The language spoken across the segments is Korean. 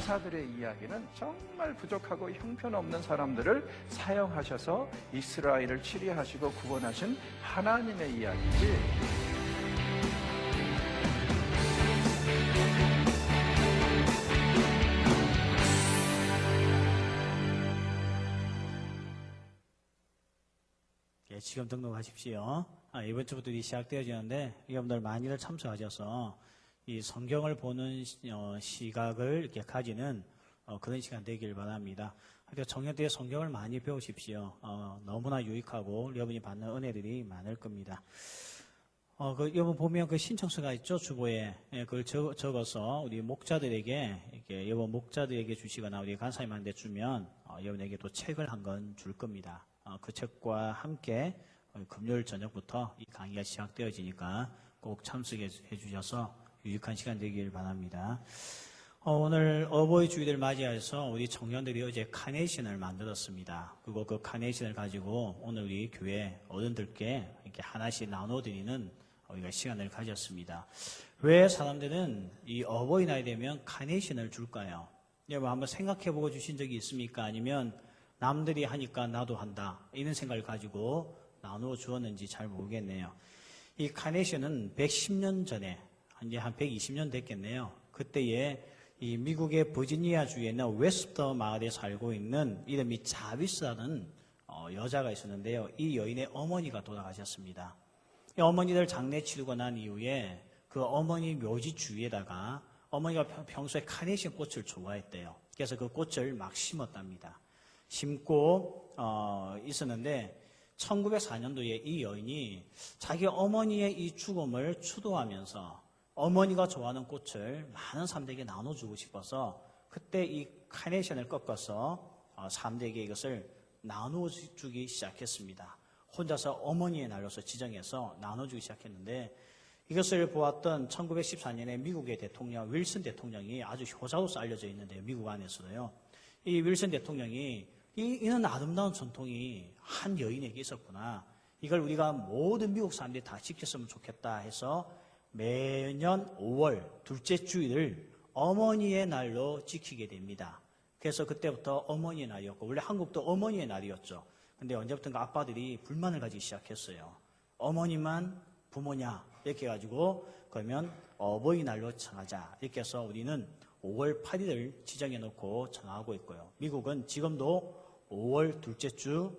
목사들의 이야기는 정말 부족하고 형편없는 사람들을 사용하셔서 이스라엘을 치리하시고 구원하신 하나님의 이야기지. 지금 등록하십시오. 이번 주부터 시작되어지는데 여러분들 많이들 참석하셔서 이 성경을 보는 시각을 이렇게 가지는 그런 시간 되길 바랍니다. 청년 때 성경을 많이 배우십시오. 너무나 유익하고 여러분이 받는 은혜들이 많을 겁니다. 여러분 보면 그 신청서가 있죠, 주보에. 그걸 적어서 우리 목자들에게, 이렇게 여러분 목자들에게 주시거나 우리 간사님한테 주면 여러분에게 또 책을 한 권 줄 겁니다. 그 책과 함께 금요일 저녁부터 이 강의가 시작되어지니까 꼭 참석해 주셔서 유익한 시간 되길 바랍니다. 오늘 어버이 주일을 맞이해서 우리 청년들이 어제 카네이션을 만들었습니다. 그리고 그 카네이션을 가지고 오늘 우리 교회 어른들께 이렇게 하나씩 나눠드리는 우리가 시간을 가졌습니다. 왜 사람들은 이 어버이날이 되면 카네이션을 줄까요? 여러분 한번 생각해보고 주신 적이 있습니까? 아니면 남들이 하니까 나도 한다 이런 생각을 가지고 나누어 주었는지 잘 모르겠네요. 이 카네이션은 110년 전에 이제 한 120년 됐겠네요. 그때에 이 미국의 버지니아 주에 있는 웨스터 마을에 살고 있는 이름이 자비스라는 여자가 있었는데요. 이 여인의 어머니가 돌아가셨습니다. 이 어머니들 장례 치르고 난 이후에 그 어머니 묘지 주위에다가 어머니가 평소에 카네이션 꽃을 좋아했대요. 그래서 그 꽃을 막 심었답니다. 심고 있었는데 1904년도에 이 여인이 자기 어머니의 이 죽음을 추도하면서 어머니가 좋아하는 꽃을 많은 사람들에게 나눠주고 싶어서 그때 이 카네이션을 꺾어서 사람들에게 이것을 나눠주기 시작했습니다. 혼자서 어머니의 날로서 지정해서 나눠주기 시작했는데 이것을 보았던 1914년에 미국의 대통령 윌슨 대통령이 아주 효자로서 알려져 있는데요. 미국 안에서도요. 이 윌슨 대통령이 이는 아름다운 전통이 한 여인에게 있었구나. 이걸 우리가 모든 미국 사람들이 다 지켰으면 좋겠다 해서 매년 5월 둘째 주일을 어머니의 날로 지키게 됩니다. 그래서 그때부터 어머니의 날이었고 원래 한국도 어머니의 날이었죠. 근데 언제부턴가 아빠들이 불만을 가지기 시작했어요. 어머니만 부모냐 이렇게 해가지고 그러면 어버이날로 정하자 이렇게 해서 우리는 5월 8일을 지정해 놓고 정하고 있고요. 미국은 지금도 5월 둘째 주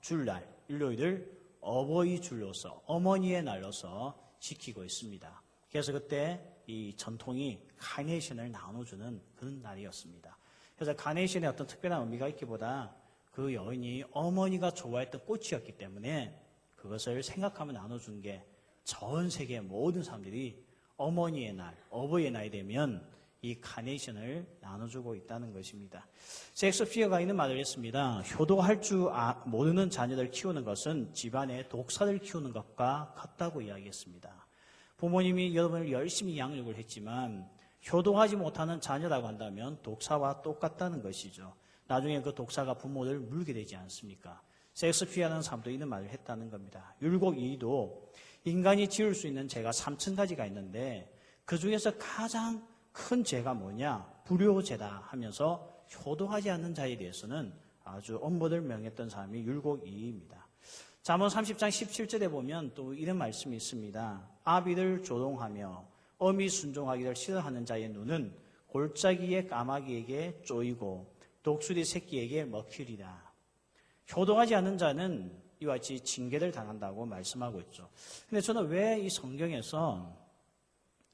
주일날 일요일을 어버이 줄로서 어머니의 날로서 지키고 있습니다. 그래서 그때 이 전통이 카네이션을 나눠주는 그런 날이었습니다. 그래서 카네이션의 어떤 특별한 의미가 있기보다 그 여인이 어머니가 좋아했던 꽃이었기 때문에 그것을 생각하며 나눠준 게 전 세계 모든 사람들이 어머니의 날, 어버이의 날이 되면 이 카네이션을 나눠주고 있다는 것입니다. 셰익스피어가 있는 말을 했습니다. 효도할 줄 모르는 자녀를 키우는 것은 집안에 독사를 키우는 것과 같다고 이야기했습니다. 부모님이 여러분을 열심히 양육을 했지만 효도하지 못하는 자녀라고 한다면 독사와 똑같다는 것이죠. 나중에 그 독사가 부모를 물게 되지 않습니까? 셰익스피어라는 사람도 이런 말을 했다는 겁니다. 율곡 2도 인간이 지을 수 있는 죄가 3,000가지가 있는데 그 중에서 가장 큰 죄가 뭐냐? 불효죄다 하면서 효도하지 않는 자에 대해서는 아주 엄벌을 명했던 사람이 율곡 2입니다. 잠언 30장 17절에 보면 또 이런 말씀이 있습니다. 아비를 조롱하며 어미 순종하기를 싫어하는 자의 눈은 골짜기의 까마귀에게 쪼이고 독수리 새끼에게 먹히리라. 효도하지 않는 자는 이와 같이 징계를 당한다고 말씀하고 있죠. 근데 저는 왜 이 성경에서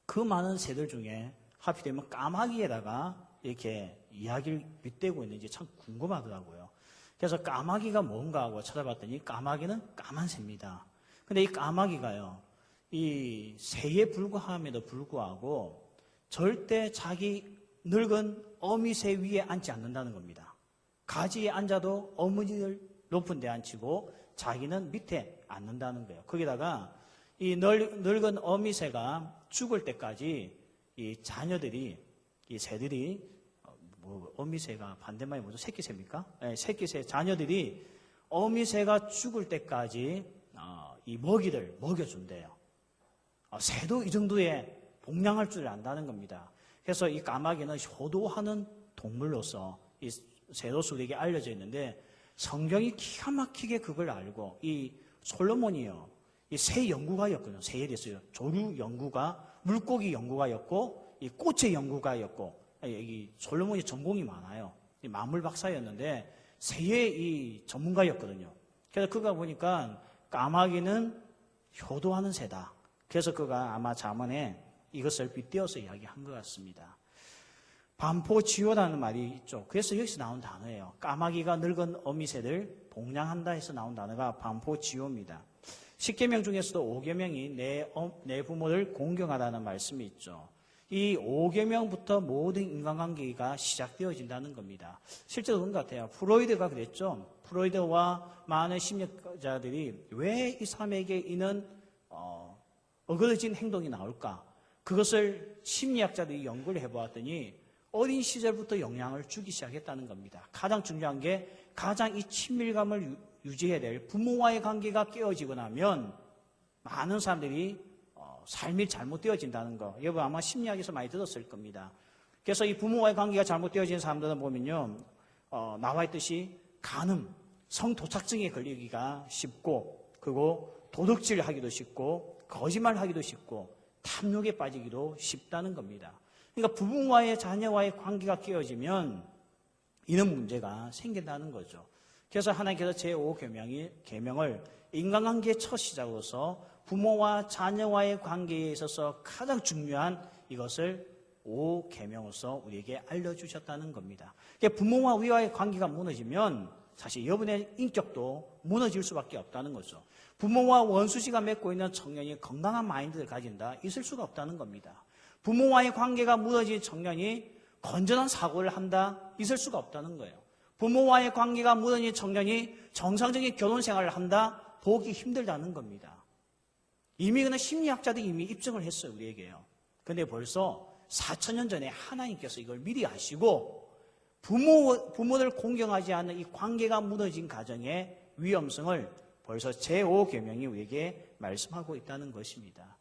그 많은 새들 중에 하필이면 까마귀에다가 이렇게 이야기를 빗대고 있는지 참 궁금하더라고요. 그래서 까마귀가 뭔가 하고 찾아봤더니 까마귀는 까만 새입니다. 근데 이 까마귀가요, 이 새에 불과함에도 불구하고 절대 자기 늙은 어미새 위에 앉지 않는다는 겁니다. 가지에 앉아도 어머니를 높은 데 앉히고 자기는 밑에 앉는다는 거예요. 거기다가 이 늙은 어미새가 죽을 때까지 이 자녀들이, 이 새들이, 어미새가 반대말이 뭐죠? 새끼새입니까? 네, 새끼새 자녀들이 어미새가 죽을 때까지 이 먹이를 먹여준대요. 새도 이 정도의 복량할 줄 안다는 겁니다. 그래서 이 까마귀는 효도하는 동물로서 이 제도서 우리에게 알려져 있는데 성경이 기가 막히게 그걸 알고 이 솔로몬이요. 이 새 연구가였거든요. 새에 대해서요. 조류 연구가, 물고기 연구가였고, 이 꽃의 연구가였고, 이 솔로몬이 전공이 많아요. 이 만물 박사였는데 새의 이 전문가였거든요. 그래서 그가 보니까 까마귀는 효도하는 새다. 그래서 그가 아마 잠언에 이것을 빗대어서 이야기한 것 같습니다. 반포지효라는 말이 있죠. 그래서 여기서 나온 단어예요. 까마귀가 늙은 어미새를 봉양한다 해서 나온 단어가 반포지효입니다. 10계명 중에서도 5계명이 내 부모를 공경하라는 말씀이 있죠. 이 5계명부터 모든 인간관계가 시작되어진다는 겁니다. 실제로 그런 것 같아요. 프로이드가 그랬죠. 프로이드와 많은 심리학자들이 왜 이 사람에게 이는 어그러진 행동이 나올까? 그것을 심리학자들이 연구를 해보았더니 어린 시절부터 영향을 주기 시작했다는 겁니다. 가장 중요한 게 가장 이 친밀감을 유지해야 될 부모와의 관계가 깨어지고 나면 많은 사람들이 삶이 잘못되어진다는 거. 여러분 아마 심리학에서 많이 들었을 겁니다. 그래서 이 부모와의 관계가 잘못되어진 사람들은 보면요. 나와 있듯이 간음, 성도착증에 걸리기가 쉽고 그리고 도둑질하기도 쉽고 거짓말하기도 쉽고 탐욕에 빠지기도 쉽다는 겁니다. 그러니까 부모와의 자녀와의 관계가 깨어지면 이런 문제가 생긴다는 거죠. 그래서 하나님께서 제5계명을 인간관계의 첫 시작으로서 부모와 자녀와의 관계에 있어서 가장 중요한 이것을 5계명으로서 우리에게 알려주셨다는 겁니다. 그러니까 부모와 우리와의 관계가 무너지면 사실 여러분의 인격도 무너질 수밖에 없다는 거죠. 부모와 원수지가 맺고 있는 청년이 건강한 마인드를 가진다? 있을 수가 없다는 겁니다. 부모와의 관계가 무너진 청년이 건전한 사고를 한다? 있을 수가 없다는 거예요. 부모와의 관계가 무너진 청년이 정상적인 결혼 생활을 한다? 보기 힘들다는 겁니다. 이미 그는 심리학자들이 이미 입증을 했어요, 우리에게요. 근데 벌써 4,000년 전에 하나님께서 이걸 미리 아시고 부모를 공경하지 않는 이 관계가 무너진 가정의 위험성을 벌써 제5계명이 우리에게 말씀하고 있다는 것입니다.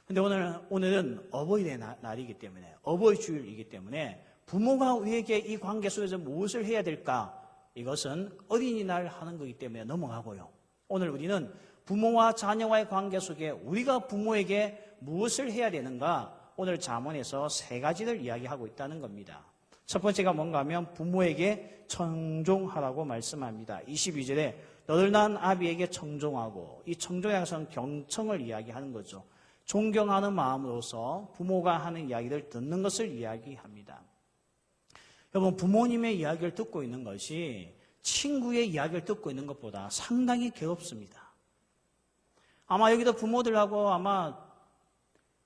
근데 오늘은 어버이의 날이기 때문에, 어버이 주일이기 때문에 부모가 우리에게 이 관계 속에서 무엇을 해야 될까? 이것은 어린이날 하는 거기 때문에 넘어가고요. 오늘 우리는 부모와 자녀와의 관계 속에 우리가 부모에게 무엇을 해야 되는가? 오늘 잠언에서 3가지를 이야기하고 있다는 겁니다. 첫 번째가 뭔가 하면 부모에게 청종하라고 말씀합니다. 22절에 너를 낳은 아비에게 청종하고, 이 청종에 항상 경청을 이야기하는 거죠. 존경하는 마음으로서 부모가 하는 이야기를 듣는 것을 이야기합니다. 여러분, 부모님의 이야기를 듣고 있는 것이 친구의 이야기를 듣고 있는 것보다 상당히 괴롭습니다. 아마 여기도 부모들하고 아마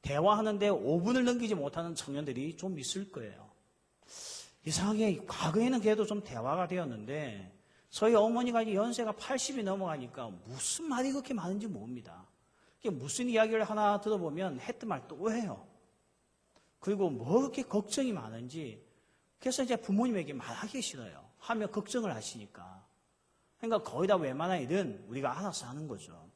대화하는데 5분을 넘기지 못하는 청년들이 좀 있을 거예요. 이상하게 과거에는 그래도 좀 대화가 되었는데 저희 어머니가 이제 연세가 80이 넘어가니까 무슨 말이 그렇게 많은지 모릅니다. 무슨 이야기를 하나 들어보면 했던 말 또 해요. 그리고 뭐 그렇게 걱정이 많은지, 그래서 이제 부모님에게 말하기 싫어요. 하면 걱정을 하시니까. 그러니까 거의 다 웬만한 일은 우리가 알아서 하는 거죠.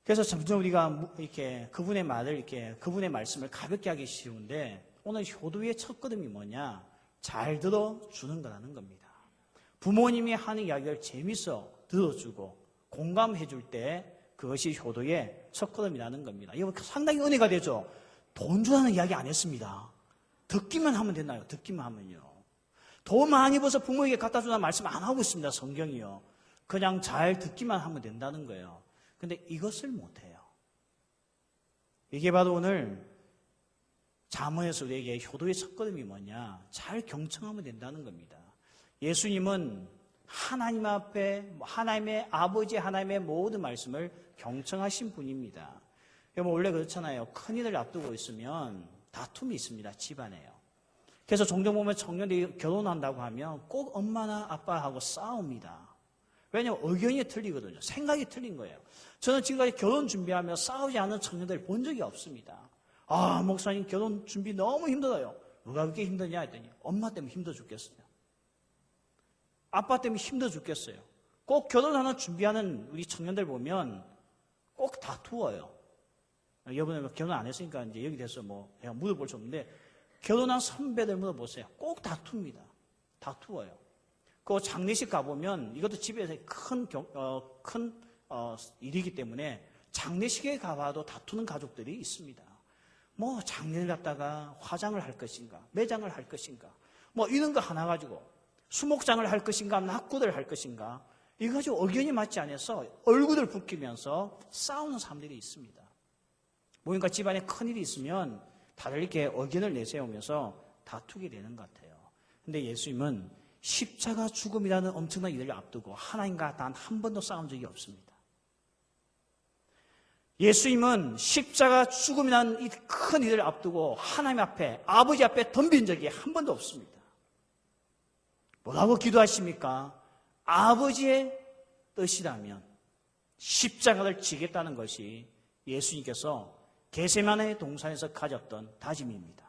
그래서 점점 우리가 이렇게 그분의 말씀을 가볍게 하기 쉬운데, 오늘 효도의 첫 걸음이 뭐냐? 잘 들어주는 거라는 겁니다. 부모님이 하는 이야기를 재밌어 들어주고 공감해 줄 때 그것이 효도의 첫 걸음이라는 겁니다. 이거 상당히 은혜가 되죠. 돈 주라는 이야기 안 했습니다. 듣기만 하면 되나요? 듣기만 하면요. 돈 많이 벌어서 부모에게 갖다 주라는 말씀 안 하고 있습니다. 성경이요. 그냥 잘 듣기만 하면 된다는 거예요. 근데 이것을 못해요. 이게 바로 오늘 잠언에서 우리에게 효도의 첫걸음이 뭐냐? 잘 경청하면 된다는 겁니다. 예수님은 하나님 앞에, 하나님의 아버지 하나님의 모든 말씀을 경청하신 분입니다. 여러분, 원래 그렇잖아요. 큰일을 앞두고 있으면 다툼이 있습니다. 집안에요. 그래서 종종 보면 청년들이 결혼한다고 하면 꼭 엄마나 아빠하고 싸웁니다. 왜냐하면 의견이 틀리거든요. 생각이 틀린 거예요. 저는 지금까지 결혼 준비하며 싸우지 않은 청년들 본 적이 없습니다. 아, 목사님 결혼 준비 너무 힘들어요. 누가 그렇게 힘드냐 했더니 엄마 때문에 힘들어 죽겠어요. 아빠 때문에 힘들어 죽겠어요. 꼭 결혼하는 준비하는 우리 청년들 보면 꼭 다투어요. 여러분 결혼 안 했으니까 이제 여기 돼서 뭐 그냥 물어볼 수 없는데 결혼한 선배들 물어보세요. 꼭 다툽니다. 다투어요. 그 장례식 가보면 이것도 집에서 큰 일이기 때문에 장례식에 가봐도 다투는 가족들이 있습니다. 뭐 장례를 갖다가 화장을 할 것인가, 매장을 할 것인가, 뭐 이런 거 하나 가지고 수목장을 할 것인가, 낙구를 할 것인가, 이거 가지고 의견이 맞지 않아서 얼굴을 붉히면서 싸우는 사람들이 있습니다. 뭔가 집안에 큰일이 있으면 다들 이렇게 의견을 내세우면서 다투게 되는 것 같아요. 근데 예수님은 십자가 죽음이라는 엄청난 일을 앞두고 하나님과 단 한 번도 싸운 적이 없습니다. 예수님은 십자가 죽음이라는 이 큰 일을 앞두고 하나님 앞에, 아버지 앞에 덤빈 적이 한 번도 없습니다. 뭐라고 기도하십니까? 아버지의 뜻이라면 십자가를 지겠다는 것이 예수님께서 겟세마네 동산에서 가졌던 다짐입니다.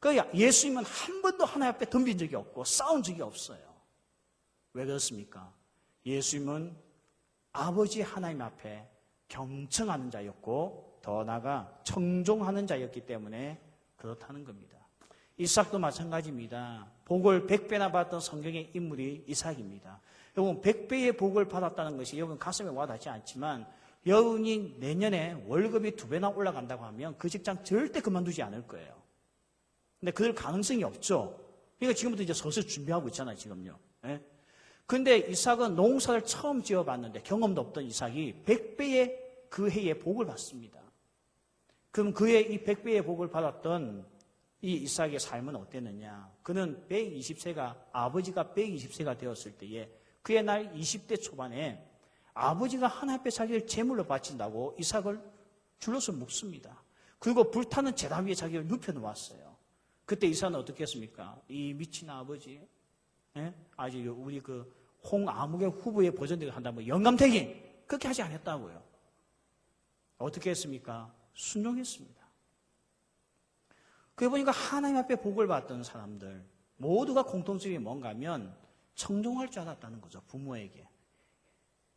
그러니까 예수님은 한 번도 하나님 앞에 덤빈 적이 없고 싸운 적이 없어요. 왜 그렇습니까? 예수님은 아버지 하나님 앞에 경청하는 자였고 더 나아가 청종하는 자였기 때문에 그렇다는 겁니다. 이삭도 마찬가지입니다. 복을 100배나 받았던 성경의 인물이 이삭입니다. 여러분 100배의 복을 받았다는 것이 여러분 가슴에 와닿지 않지만 여러분이 내년에 월급이 2배나 올라간다고 하면 그 직장 절대 그만두지 않을 거예요. 근데 그럴 가능성이 없죠. 그러니까 지금부터 이제 슬슬 준비하고 있잖아요, 지금요. 예? 근데 이삭은 농사를 처음 지어봤는데 경험도 없던 이삭이 100배의 그 해의 복을 받습니다. 그럼 그의 이 100배의 복을 받았던 이 이삭의 삶은 어땠느냐? 그는 120세가, 아버지가 120세가 되었을 때에 그의 날 20대 초반에 아버지가 하나님 앞에 자기를 제물로 바친다고 이삭을 줄여서 묶습니다. 그리고 불타는 제단 위에 자기를 눕혀놓았어요. 그때 이삭은 어떻게 했습니까? 이 미친 아버지, 예? 아주 우리 그 홍아무개 후보의 버전대로 한다면 영감탱이 그렇게 하지 않았다고요. 어떻게 했습니까? 순종했습니다. 그래 보니까 하나님 앞에 복을 받던 사람들 모두가 공통점이 뭔가 하면 청종할 줄 알았다는 거죠. 부모에게.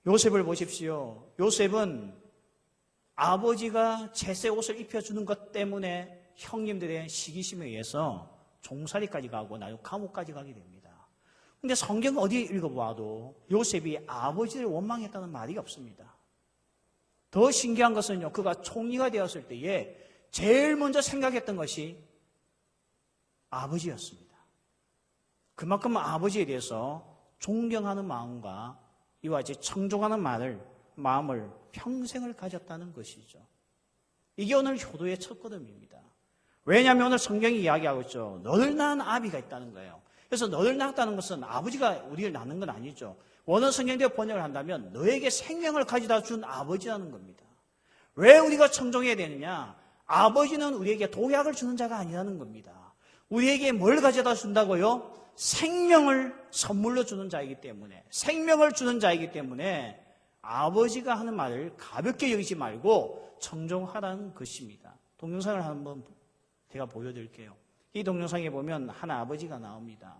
요셉을 보십시오. 요셉은 아버지가 채색 옷을 입혀주는 것 때문에 형님들의 시기심에 의해서 종살이까지 가고 나중에 감옥까지 가게 됩니다. 근데 성경 어디 읽어봐도 요셉이 아버지를 원망했다는 말이 없습니다. 더 신기한 것은요, 그가 총리가 되었을 때에 제일 먼저 생각했던 것이 아버지였습니다. 그만큼 아버지에 대해서 존경하는 마음과 이와 같이 청종하는 마음을 평생을 가졌다는 것이죠. 이게 오늘 효도의 첫 걸음입니다. 왜냐하면 오늘 성경이 이야기하고 있죠. 너를 낳은 아비가 있다는 거예요. 그래서 너를 낳았다는 것은 아버지가 우리를 낳는 건 아니죠. 원어 성경대로 번역을 한다면 너에게 생명을 가져다 준 아버지라는 겁니다. 왜 우리가 청종해야 되느냐? 아버지는 우리에게 도약을 주는 자가 아니라는 겁니다. 우리에게 뭘 가져다 준다고요? 생명을 선물로 주는 자이기 때문에, 생명을 주는 자이기 때문에 아버지가 하는 말을 가볍게 여기지 말고 청종하라는 것입니다. 동영상을 한번 제가 보여드릴게요. 이 동영상에 보면 한 아버지가 나옵니다.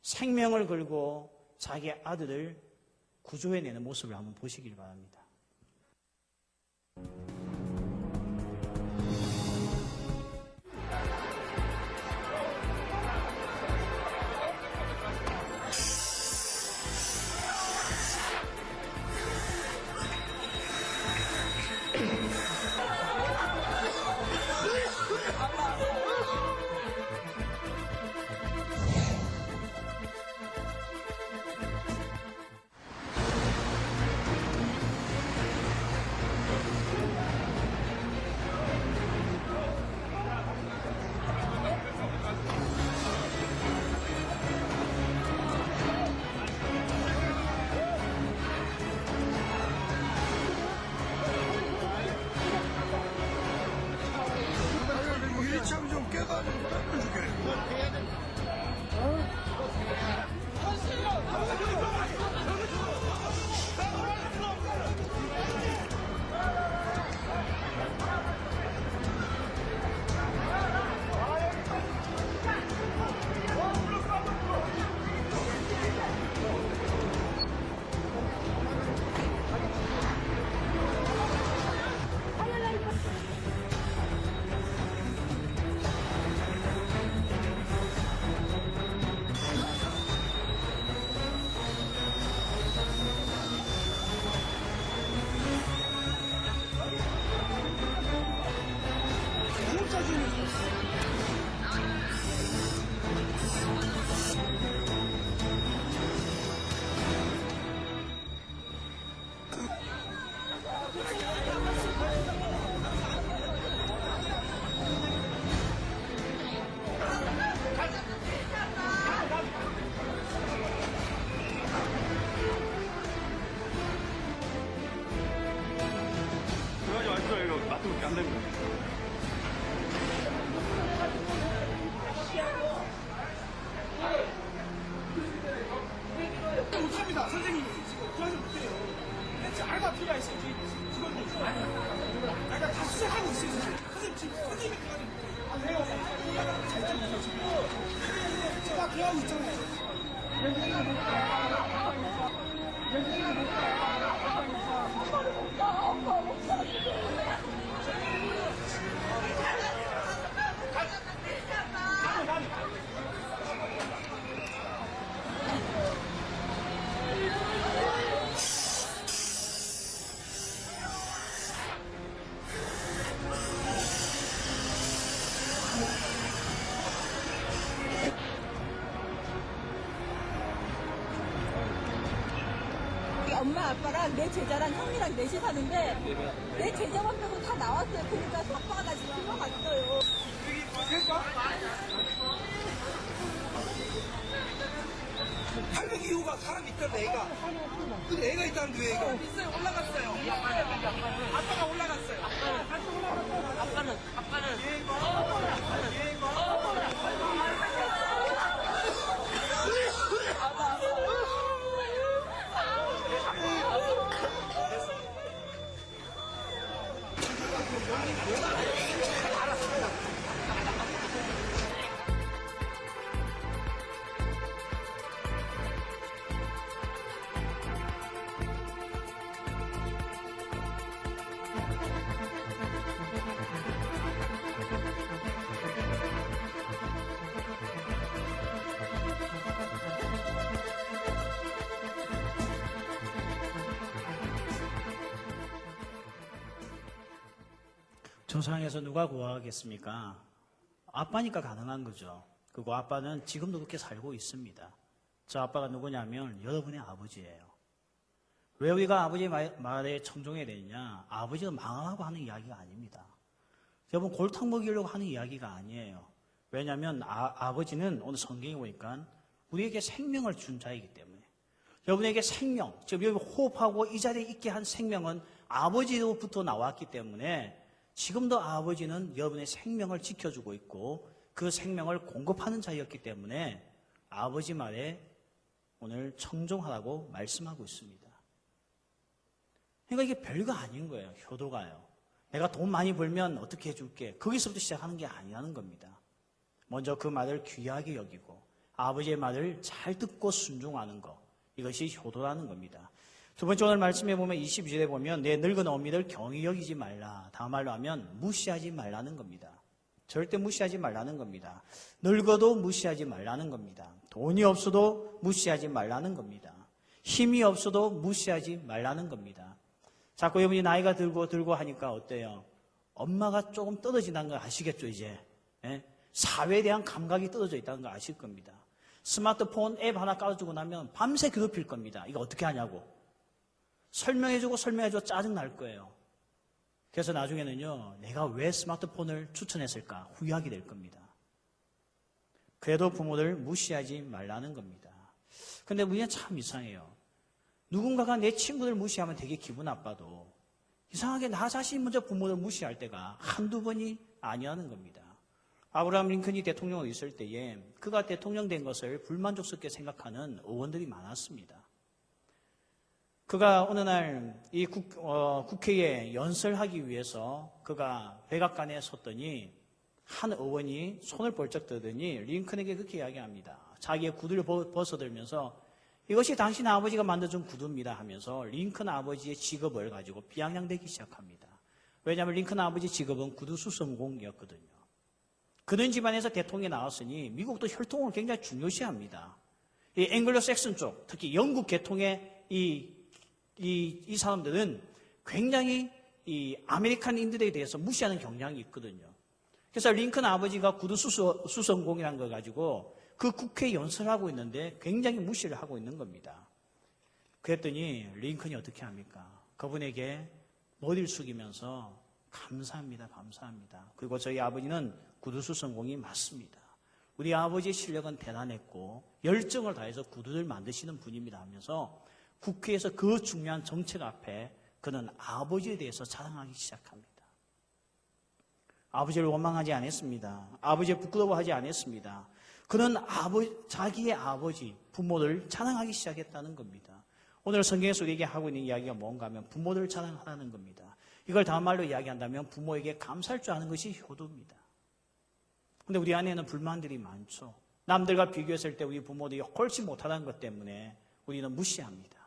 생명을 걸고 자기 아들을 구조해내는 모습을 한번 보시길 바랍니다. 그래가지고 아시죠? 이거 놔두면 안 됩니다. 못합니다. 선생님이 지금 그러지 못해요. 대체 알바 필요가 있어요. 직원들. 그러니까 다 수색하고 있어요. 선생님 지금 선생님이 그러지 못해요. 아, 왜요? 잘 찍으세요, 지금. 제가 대하고 있잖아요. 엄마 아빠랑 내 제자랑 형이랑 넷이 사는데 내 제자만 빼고 다 나왔어요. 그러니까 아빠가 나 지금 들어갔어요. 할머니 이유가 사람 있잖아, 애가. 근데 애가 있다는데 왜 애가? 있어요, 올라갔어요. 아빠가 올라갔어요. 아빠는. 저 상황에서 누가 구하겠습니까? 아빠니까 가능한 거죠. 그리고 아빠는 지금도 그렇게 살고 있습니다. 저 아빠가 누구냐면 여러분의 아버지예요. 왜 우리가 아버지 말에 청종해야 되느냐? 아버지가 망하고 하는 이야기가 아닙니다. 여러분 골탕 먹이려고 하는 이야기가 아니에요. 왜냐하면 아버지는 오늘 성경에 보니까 우리에게 생명을 준 자이기 때문에 여러분에게 생명, 지금 여기 호흡하고 이 자리에 있게 한 생명은 아버지로부터 나왔기 때문에 지금도 아버지는 여러분의 생명을 지켜주고 있고 그 생명을 공급하는 자였기 때문에 아버지 말에 오늘 청종하라고 말씀하고 있습니다. 그러니까 이게 별거 아닌 거예요. 효도가요. 내가 돈 많이 벌면 어떻게 해줄게. 거기서부터 시작하는 게 아니라는 겁니다. 먼저 그 말을 귀하게 여기고 아버지의 말을 잘 듣고 순종하는 것. 이것이 효도라는 겁니다. 두 번째 오늘 말씀해 보면 22절에 보면 내 늙은 어미를 경히 여기지 말라. 다음 말로 하면 무시하지 말라는 겁니다. 절대 무시하지 말라는 겁니다. 늙어도 무시하지 말라는 겁니다. 돈이 없어도 무시하지 말라는 겁니다. 힘이 없어도 무시하지 말라는 겁니다. 자꾸 여러분이 나이가 들고 하니까 어때요? 엄마가 조금 떨어진다는 걸 아시겠죠, 이제? 예? 사회에 대한 감각이 떨어져 있다는 걸 아실 겁니다. 스마트폰 앱 하나 깔아주고 나면 밤새 괴롭힐 겁니다. 이거 어떻게 하냐고. 설명해주고 짜증 날 거예요. 그래서 나중에는요, 내가 왜 스마트폰을 추천했을까 후회하게 될 겁니다. 그래도 부모를 무시하지 말라는 겁니다. 근데 우리는 참 이상해요. 누군가가 내 친구들 무시하면 되게 기분 나빠도 이상하게 나 자신이 먼저 부모를 무시할 때가 한두 번이 아니라는 겁니다. 아브라함 링컨이 대통령으로 있을 때에 그가 대통령 된 것을 불만족스럽게 생각하는 의원들이 많았습니다. 그가 어느 날 이 국회에 연설하기 위해서 그가 백악관에 섰더니 한 의원이 손을 벌쩍 들더니 링컨에게 그렇게 이야기합니다. 자기의 구두를 벗어들면서 이것이 당신 아버지가 만들어준 구두입니다 하면서 링컨 아버지의 직업을 가지고 비아냥대기 시작합니다. 왜냐하면 링컨 아버지 직업은 구두 수선공이었거든요. 그런 집안에서 대통령이 나왔으니 미국도 혈통을 굉장히 중요시합니다. 이 앵글로 섹슨 쪽, 특히 영국 계통의 이 사람들은 굉장히 이 아메리칸인들에 대해서 무시하는 경향이 있거든요. 그래서 링컨 아버지가 구두 수선공이라는 걸 가지고 그 국회 연설하고 있는데 굉장히 무시를 하고 있는 겁니다. 그랬더니 링컨이 어떻게 합니까? 그분에게 머리를 숙이면서 감사합니다, 감사합니다. 그리고 저희 아버지는 구두수 전공이 맞습니다. 우리 아버지의 실력은 대단했고 열정을 다해서 구두를 만드시는 분입니다 하면서 국회에서 그 중요한 정책 앞에 그는 아버지에 대해서 자랑하기 시작합니다. 아버지를 원망하지 않았습니다. 아버지를 부끄러워하지 않았습니다. 그는 자기의 아버지, 부모를 자랑하기 시작했다는 겁니다. 오늘 성경에서 우리에게 하고 있는 이야기가 뭔가 하면 부모를 자랑하라는 겁니다. 이걸 다음 말로 이야기한다면 부모에게 감사할 줄 아는 것이 효도입니다. 근데 우리 안에는 불만들이 많죠. 남들과 비교했을 때 우리 부모들이 훨씬 못하다는 것 때문에 우리는 무시합니다.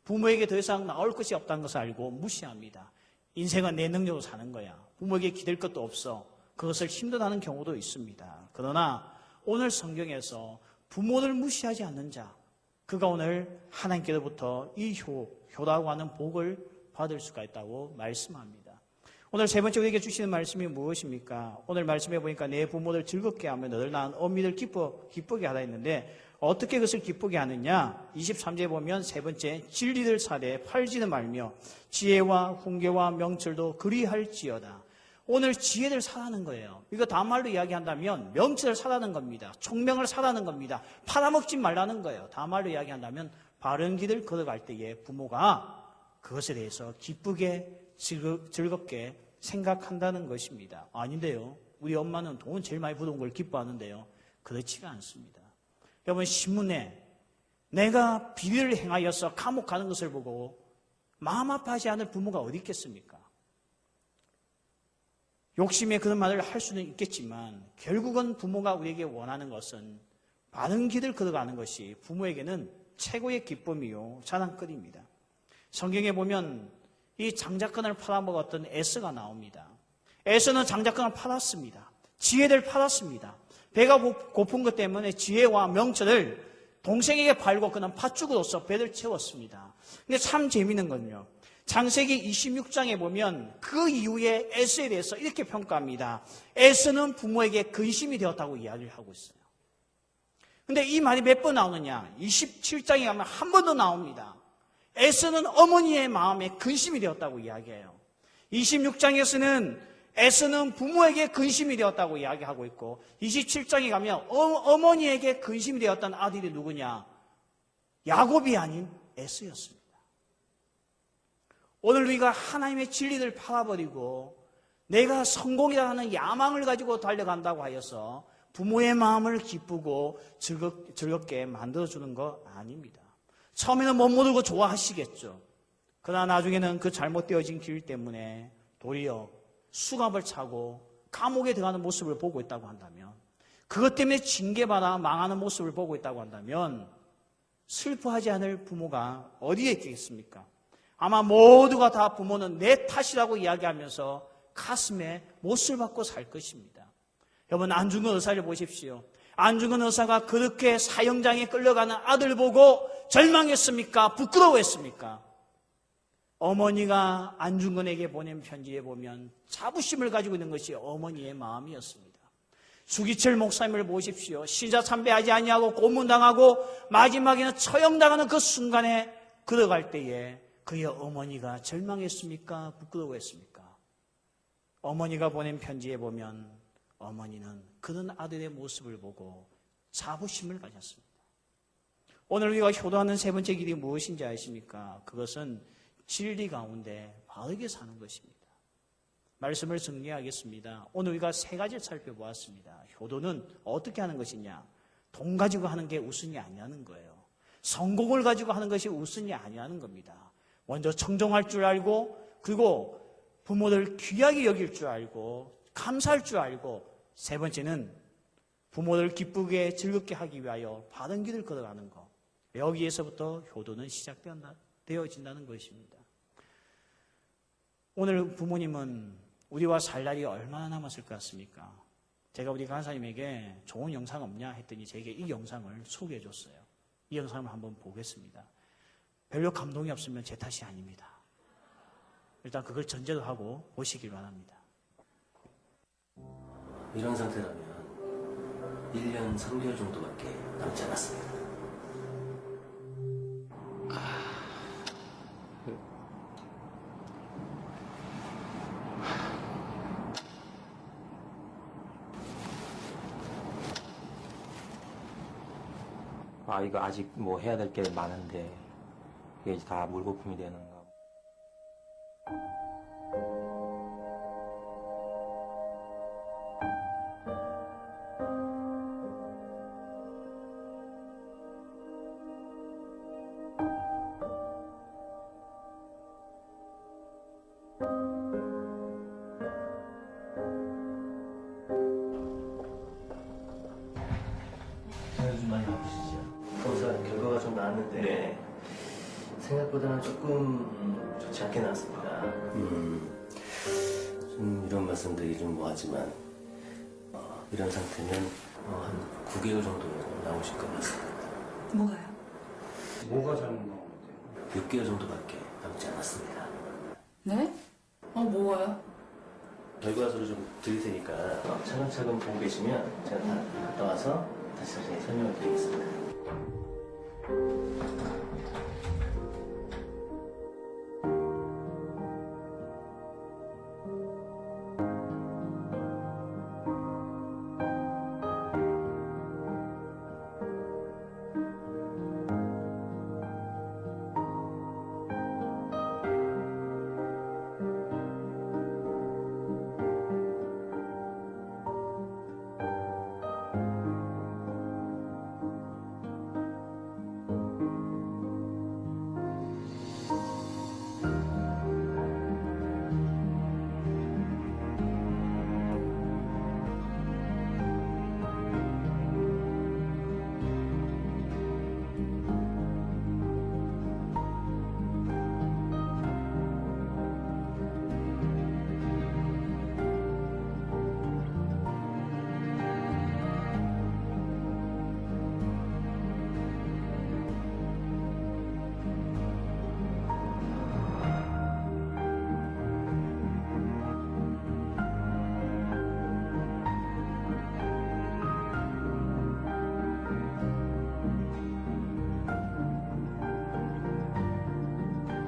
부모에게 더 이상 나올 것이 없다는 것을 알고 무시합니다. 인생은 내 능력으로 사는 거야. 부모에게 기댈 것도 없어. 그것을 힘들어하는 경우도 있습니다. 그러나 오늘 성경에서 부모를 무시하지 않는 자, 그가 오늘 하나님께로부터 이 효라고 하는 복을 받을 수가 있다고 말씀합니다. 오늘 세 번째 우리에게 주시는 말씀이 무엇입니까? 오늘 말씀해 보니까 내 부모를 즐겁게 하며 너를 낳은 어미를 기쁘게 하라 했는데 어떻게 그것을 기쁘게 하느냐? 23절에 보면 세 번째 진리를 사되 팔지는 말며 지혜와 훈계와 명철도 그리할지어다. 오늘 지혜를 사라는 거예요. 이거 다음 말로 이야기한다면 명철을 사라는 겁니다. 총명을 사라는 겁니다. 팔아먹지 말라는 거예요. 다음 말로 이야기한다면 바른 길을 걸어갈 때에 부모가 그것에 대해서 기쁘게 즐겁게 생각한다는 것입니다. 아닌데요. 우리 엄마는 돈 제일 많이 벌어온 걸 기뻐하는데요. 그렇지가 않습니다. 여러분 신문에 내가 비리를 행하여서 감옥 가는 것을 보고 마음 아파하지 않을 부모가 어디 있겠습니까? 욕심에 그런 말을 할 수는 있겠지만 결국은 부모가 우리에게 원하는 것은 바른 길을 걸어가는 것이 부모에게는 최고의 기쁨이요 자랑거리입니다. 성경에 보면 이 장자권을 팔아먹었던 에스가 나옵니다. 에스는 장자권을 팔았습니다. 지혜를 팔았습니다. 배가 고픈 것 때문에 지혜와 명철을 동생에게 팔고 그는 팥죽으로서 배를 채웠습니다. 근데 참 재미있는 건요. 창세기 26장에 보면 그 이후에 에스에 대해서 이렇게 평가합니다. 에스는 부모에게 근심이 되었다고 이야기를 하고 있어요. 근데 이 말이 몇 번 나오느냐? 27장에 가면 한 번 더 나옵니다. 에스는 어머니의 마음에 근심이 되었다고 이야기해요. 26장에서는 에스는 부모에게 근심이 되었다고 이야기하고 있고 27장에 가면 어머니에게 근심이 되었던 아들이 누구냐? 야곱이 아닌 에스였습니다. 오늘 우리가 하나님의 진리를 팔아버리고 내가 성공이라는 야망을 가지고 달려간다고 하여서 부모의 마음을 기쁘고 즐겁게 만들어주는 거 아닙니다. 처음에는 못 모르고 좋아하시겠죠. 그러나 나중에는 그 잘못되어진 길 때문에 도리어 수갑을 차고 감옥에 들어가는 모습을 보고 있다고 한다면, 그것 때문에 징계받아 망하는 모습을 보고 있다고 한다면 슬퍼하지 않을 부모가 어디에 있겠습니까? 아마 모두가 다 부모는 내 탓이라고 이야기하면서 가슴에 못을 박고 살 것입니다. 여러분 안중근 의사를 보십시오. 안중근 의사가 그렇게 사형장에 끌려가는 아들 보고 절망했습니까? 부끄러워했습니까? 어머니가 안중근에게 보낸 편지에 보면 자부심을 가지고 있는 것이 어머니의 마음이었습니다. 수기철 목사님을 보십시오. 신자 참배하지 아니하고 고문당하고 마지막에는 처형당하는 그 순간에 걸어갈 때에 그의 어머니가 절망했습니까? 부끄러워했습니까? 어머니가 보낸 편지에 보면 어머니는 그런 아들의 모습을 보고 자부심을 가졌습니다. 오늘 우리가 효도하는 세 번째 길이 무엇인지 아십니까? 그것은 진리 가운데 바르게 사는 것입니다. 말씀을 정리하겠습니다. 오늘 우리가 세 가지를 살펴보았습니다. 효도는 어떻게 하는 것이냐? 돈 가지고 하는 게 우선이 아니라는 거예요. 성공을 가지고 하는 것이 우선이 아니라는 겁니다. 먼저 청정할 줄 알고, 그리고 부모를 귀하게 여길 줄 알고, 감사할 줄 알고, 세 번째는 부모를 기쁘게 즐겁게 하기 위하여 바른 길을 걸어가는 것. 여기에서부터 효도는 시작되어진다는 것입니다. 오늘 부모님은 우리와 살 날이 얼마나 남았을 것 같습니까? 제가 우리 간사님에게 좋은 영상 없냐 했더니 제게 이 영상을 소개해 줬어요. 이 영상을 한번 보겠습니다. 별로 감동이 없으면 제 탓이 아닙니다. 일단 그걸 전제로 하고 보시길 바랍니다. 이런 상태라면 1년 3개월 정도밖에 남지 않았습니다. 아, 이거 아직 뭐 해야 될 게 많은데 이게 다 물거품이 되는가. 요즘 많이 아프시죠? 검사 결과가 좀 나왔는데 네. 생각보다는 조금 좋지 않게 나왔습니다. 좀 이런 말씀드리기 좀 뭐하지만 이런 상태면 한 9개월 정도 나오실 것 같습니다. 뭐가요? 뭐가 잘못 나온 건데요? 6개월 정도밖에 남지 않았습니다. 네? 뭐가요? 결과서를 좀 드릴 테니까 차근차근 보고 계시면 제가 다 갔다 와서 다시 자세히 설명을 드리겠습니다.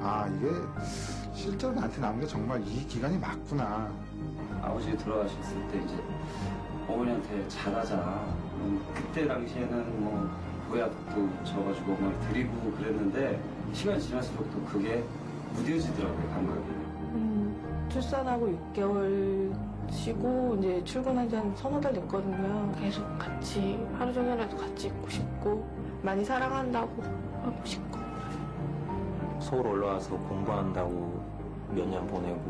아, 이게 실제로 나한테 남은 게 정말 이 기간이 맞구나. 아버지 돌아가셨을 때 이제 어머니한테 잘하자. 그때 당시에는 뭐 보약도 져가지고 막 드리고 그랬는데 시간이 지날수록 또 그게 무뎌지더라고요, 감각이. 출산하고 6개월 쉬고 이제 출근한 지 한 서너 달 됐거든요. 계속 같이 하루 종일이라도 같이 있고 싶고 많이 사랑한다고 하고 싶고. 서울 올라와서 공부한다고 몇 년 보내고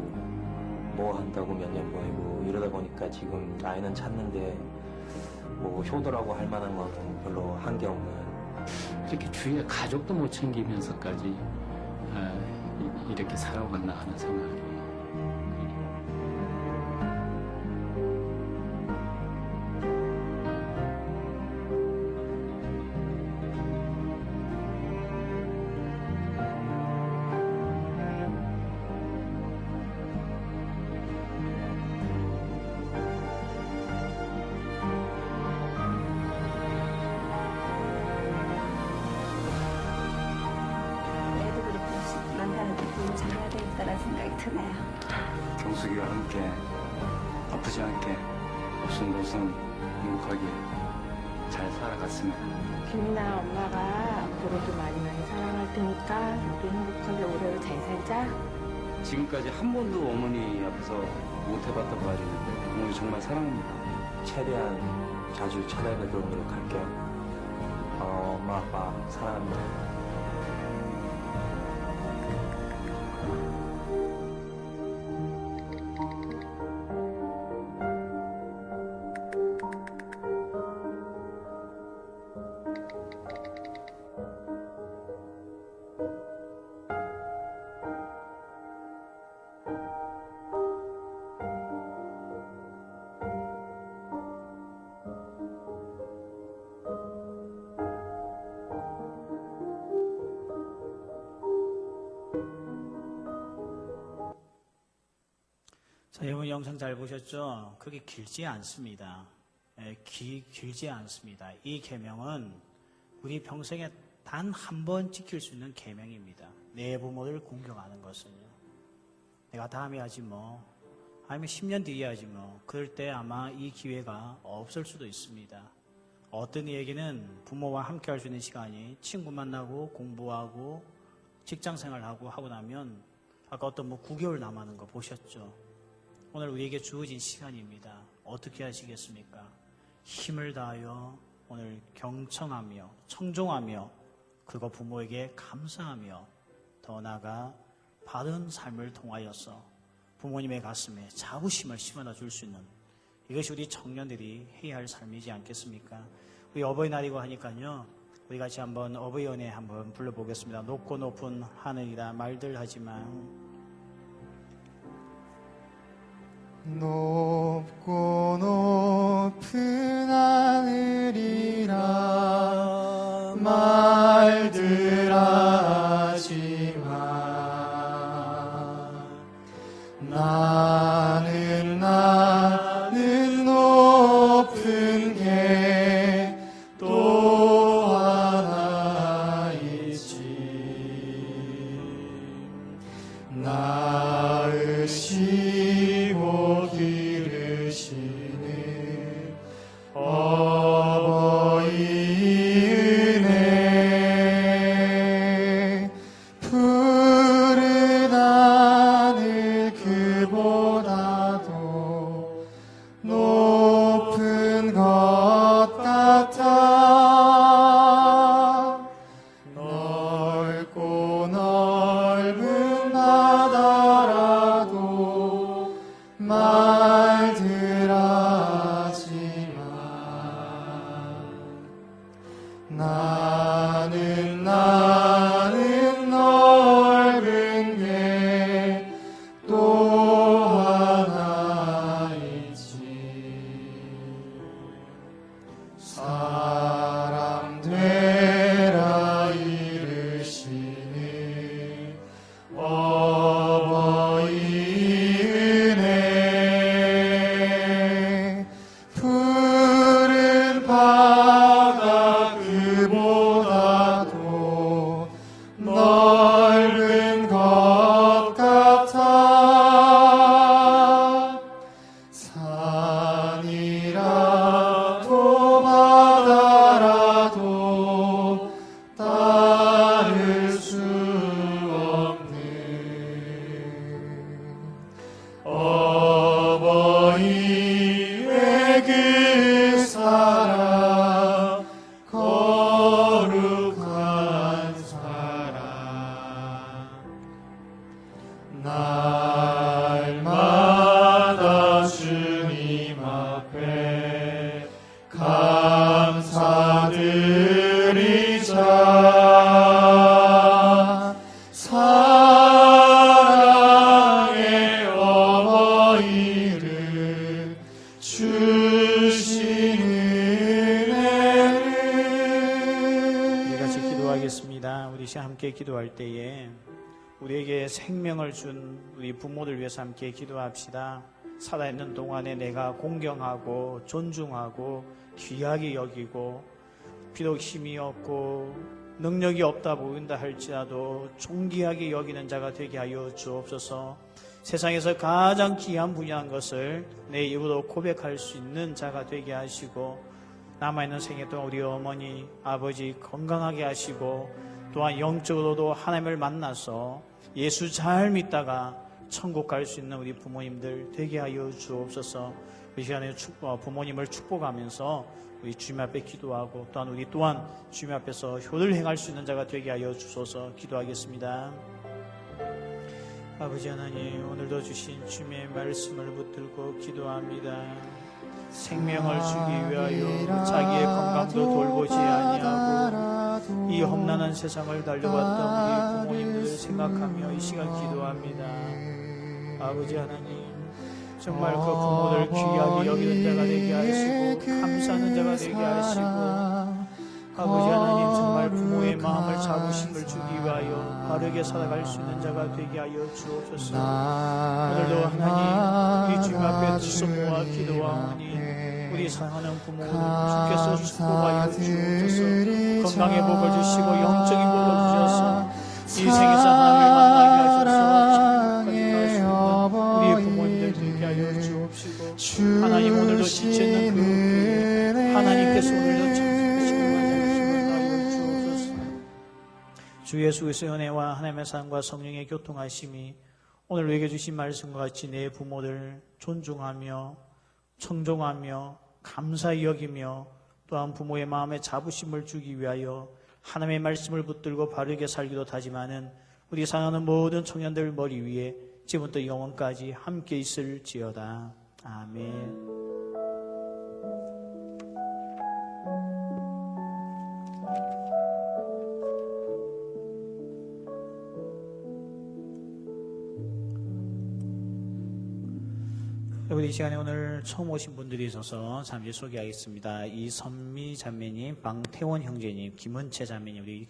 뭐 한다고 몇 년 보내고 이러다 보니까 지금 아이는 찾는데 뭐 효도라고 할 만한 건 별로 한 게 없는. 이렇게 주위에 가족도 못 챙기면서까지 이렇게 살아왔나 하는 생각이. 애도 그렇고 남편한테 도움을 잘해야 되겠다라는 생각이 드네요. 경숙이와 함께 아프지 않게 오순도순 행복하게 잘 살아갔으면. 김이나 엄마가 앞으로도 많이 사랑할 테니까 우리 행복하게 오래오래 잘 살자. 지금까지 한 번도 어머니 앞에서 못 해봤다고 하시는데 어머니 정말 사랑합니다. 최대한 자주 찾아뵙도록 노력할게요. 엄마, 아빠 사랑합니다. 자, 이번 영상 잘 보셨죠? 그게 길지 않습니다. 길지 않습니다. 이 계명은 우리 평생에 단 한 번 지킬 수 있는 계명입니다. 내 부모를 공경하는 것은요. 내가 다음에 하지 뭐, 아니면 10년 뒤에 하지 뭐, 그럴 때 아마 이 기회가 없을 수도 있습니다. 어떤 이에게는 부모와 함께 할 수 있는 시간이 친구 만나고 공부하고 직장생활하고 하고 나면 아까 어떤 9개월 남았는 거 보셨죠? 오늘 우리에게 주어진 시간입니다. 어떻게 하시겠습니까? 힘을 다하여 오늘 경청하며 청종하며 그리고 부모에게 감사하며 더 나아가 바른 삶을 통하여서 부모님의 가슴에 자부심을 심어다 줄 수 있는 이것이 우리 청년들이 해야 할 삶이지 않겠습니까? 우리 어버이날이고 하니까요. 우리 같이 한번 어버이 은혜 한번 불러보겠습니다. 높고 높은 하늘이라 말들 하지만 높고 높은 하늘이라 말들 하지만 나는 높은 게 또 하나 있지 낳으시고 기르시는 어버이 은혜 푸른 하늘 그보다도 높은 것 같아 넓고 넓은 바다라도 말들 하지만 나는 넓은 게 또 하나 있지 사람 되라 이르시는 어버이 은혜 푸른 바다 그보다도 넓은 것 같아 산이라도 바다라도 따를 수 없는 어버이의 그 사랑 거룩한 사랑 날마다 주님 앞에 감사드리자 사랑의 어버이를 주시는 은혜를 우리 같이 기도하겠습니다. 우리 시간 함께 기도할 때에 우리에게 생명을 준 우리 부모들 위해서 함께 기도합시다. 살아있는 동안에 내가 공경하고 존중하고 귀하게 여기고 비록 힘이 없고 능력이 없다 보인다 할지라도 존귀하게 여기는 자가 되게 하여 주옵소서. 세상에서 가장 귀한 분야한 것을 내 입으로 고백할 수 있는 자가 되게 하시고 남아있는 생애 동안 우리 어머니 아버지 건강하게 하시고 또한 영적으로도 하나님을 만나서 예수 잘 믿다가 천국 갈 수 있는 우리 부모님들 되게 하여 주옵소서. 이 시간에 부모님을 축복하면서 우리 주님 앞에 기도하고 또한 우리 또한 주님 앞에서 효를 행할 수 있는 자가 되게 하여 주소서. 기도하겠습니다. 아버지 하나님, 오늘도 주신 주님의 말씀을 붙들고 기도합니다. 생명을 주기 위하여 자기의 건강도 돌보지 아니하고 이 험난한 세상을 달려왔던 우리 부모님들을 생각하며 이 시간 기도합니다. 아버지 하나님, 정말 그 부모를 귀하게 여기는 자가 되게 하시고 감사하는 자가 되게 하시고 아버지 하나님, 정말 부모의 마음을 자부심을 주기 위하여 바르게 살아갈 수 있는 자가 되게 하여 주옵소서. 오늘도 하나님, 우리 주님 앞에 두 손 모아 기도하오니 우리 사랑하는 부모를 주께서 축복하여 주옵소서. 건강의 복을 주시고 영적인 복을 주셔서 이 생에서 하나님을 만나게 하셔서 천국까지 갈 수 있는 우리의 부모님들 되게 하여 주옵시고 하나님, 오늘도 지체는 그 하나님께서 오늘도 주 예수 그리스도의 은혜와 하나님의 사랑과 성령의 교통하심이 오늘 우리에게 주신 말씀과 같이 내 부모들 존중하며 청종하며 감사히 여기며 또한 부모의 마음에 자부심을 주기 위하여 하나님의 말씀을 붙들고 바르게 살기도 다짐하는 우리 사랑하는 모든 청년들 머리 위에 지금부터 영원까지 함께 있을지어다. 아멘. 여러분, 이 시간에 오늘 처음 오신 분들이 있어서 잠시 소개하겠습니다. 이선미 자매님, 방태원 형제님, 김은채 자매님, 우리